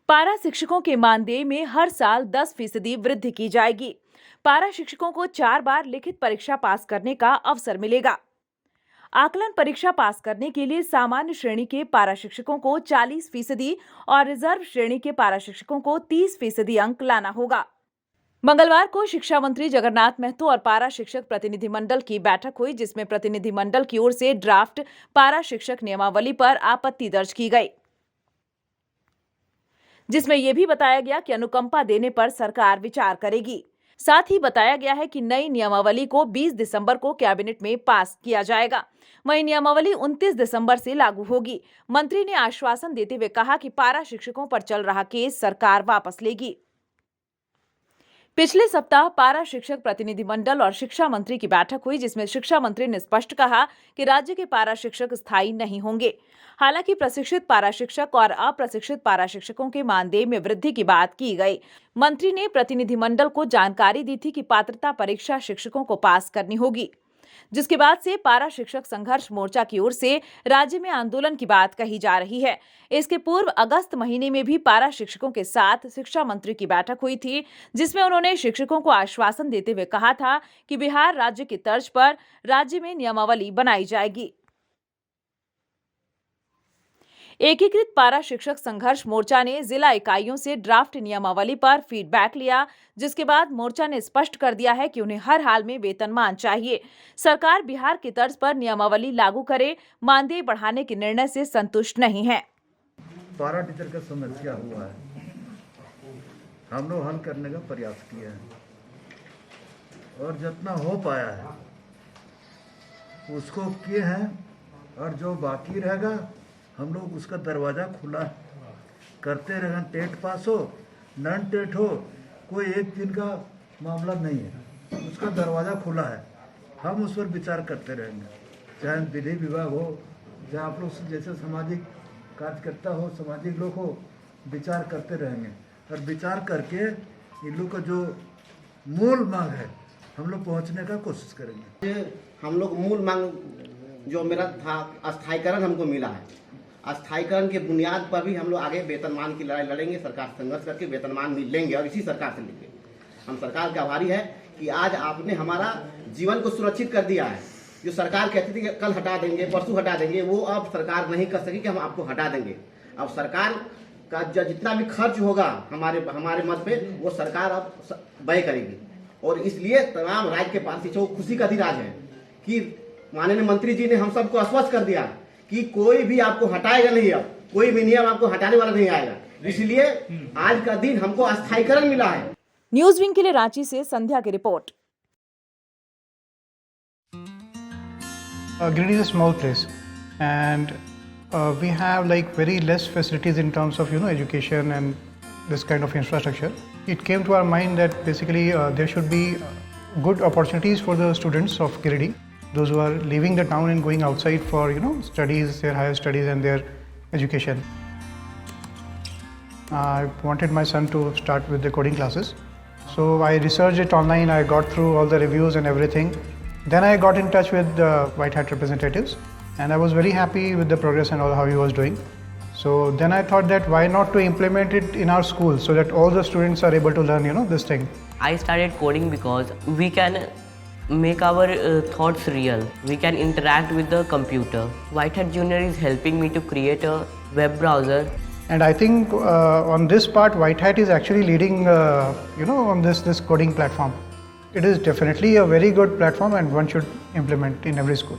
पारा शिक्षकों के मानदेय में हर साल 10% वृद्धि की जाएगी। पारा शिक्षकों को 4 बार लिखित परीक्षा पास करने का अवसर मिलेगा। आकलन परीक्षा पास करने के लिए सामान्य श्रेणी के पारा शिक्षकों को 40% और रिजर्व श्रेणी के पारा शिक्षकों को 30% अंक लाना होगा। मंगलवार को शिक्षा मंत्री जगन्नाथ महतो और पारा शिक्षक प्रतिनिधिमंडल की बैठक हुई, जिसमें प्रतिनिधिमंडल की ओर से ड्राफ्ट पारा शिक्षक नियमावली पर आपत्ति दर्ज की गई, जिसमें यह भी बताया गया कि अनुकंपा देने पर सरकार विचार करेगी। साथ ही बताया गया है कि नई नियमावली को 20 दिसंबर को कैबिनेट में पास किया जाएगा। वहीं नियमावली 29 दिसंबर से लागू होगी। मंत्री ने आश्वासन देते हुए कहा कि पारा शिक्षकों पर चल रहा केस सरकार वापस लेगी। पिछले सप्ताह पारा शिक्षक प्रतिनिधिमंडल और शिक्षा मंत्री की बैठक हुई, जिसमें शिक्षा मंत्री ने स्पष्ट कहा कि राज्य के पारा शिक्षक स्थायी नहीं होंगे। हालांकि प्रशिक्षित पारा शिक्षक और अप्रशिक्षित पारा शिक्षकों के मानदेय में वृद्धि की बात की गई। मंत्री ने प्रतिनिधिमंडल को जानकारी दी थी कि पात्रता परीक्षा शिक्षकों को पास करनी होगी, जिसके बाद से पारा शिक्षक संघर्ष मोर्चा की ओर से राज्य में आंदोलन की बात कही जा रही है। इसके पूर्व अगस्त महीने में भी पारा शिक्षकों के साथ शिक्षा मंत्री की बैठक हुई थी, जिसमें उन्होंने शिक्षकों को आश्वासन देते हुए कहा था कि बिहार राज्य की तर्ज पर राज्य में नियमावली बनाई जाएगी। एकीकृत पारा शिक्षक संघर्ष मोर्चा ने जिला इकाइयों से ड्राफ्ट नियमावली पर फीडबैक लिया, जिसके बाद मोर्चा ने स्पष्ट कर दिया है कि उन्हें हर हाल में वेतनमान चाहिए। सरकार बिहार की तर्ज पर नियमावली लागू करे, मानदेय बढ़ाने के निर्णय से संतुष्ट नहीं है। पारा टीचर का समस्या हुआ है, हम लोग हल करने का प्रयास किया है और जितना हो पाया है उसको किए हैं, और जो बाकी रहेगा हम लोग उसका दरवाज़ा खुला करते रहेंगे। टेट पास हो नॉन टेट हो, कोई एक दिन का मामला नहीं है, उसका दरवाज़ा खुला है। हम उस पर विचार करते रहेंगे, चाहे विधि विभाग हो, चाहे आप लोग जैसे सामाजिक कार्यकर्ता हो, सामाजिक लोग हो, विचार करते रहेंगे और विचार करके इन लोग का जो मूल मांग है हम लोग पहुँचने का कोशिश करेंगे। हम लोग मूल मांग जो मेरा था अस्थायीकरण हमको मिला है, अस्थायीकरण के बुनियाद पर भी हम लोग आगे वेतनमान की लड़ाई लड़ेंगे। सरकार से संघर्ष करके वेतनमान लेंगे और इसी सरकार से लेंगे। हम सरकार के आभारी है कि आज आपने हमारा जीवन को सुरक्षित कर दिया है। जो सरकार कहती थी कि कल हटा देंगे, परसों हटा देंगे, वो अब सरकार नहीं कर सकी कि हम आपको हटा देंगे। अब सरकार का जितना भी खर्च होगा हमारे मत पे, वो सरकार अब व्यय करेगी। और इसलिए तमाम राज्य के पास खुशी का दिन आज है कि माननीय मंत्री जी ने हम सबको आश्वस्त कर दिया कि कोई भी आपको हटाएगा नहीं, अब कोई भी नियम आपको हटाने वाला नहीं आएगा। इसलिए आज का दिन हमको अस्थायीकरण मिला है। न्यूज विंग के लिए रांची से संध्या की report. Giridih is a small place, and we have like very less facilities in terms of education and this kind of infrastructure. It came to our mind that basically there should be good opportunities for the students of Giridih, those who are leaving the town and going outside for studies, their higher studies and their education. I wanted my son to start with the coding classes, so I researched it online. I got through all the reviews and everything. Then I got in touch with the White Hat representatives, and I was very happy with the progress and all how he was doing. So then I thought that why not to implement it in our school so that all the students are able to learn this thing. I started coding because we can make our thoughts real. We can interact with the computer. White Hat Junior is helping me to create a web browser. And I think on this part, White Hat is actually leading, on this coding platform. It is definitely a very good platform and one should implement in every school.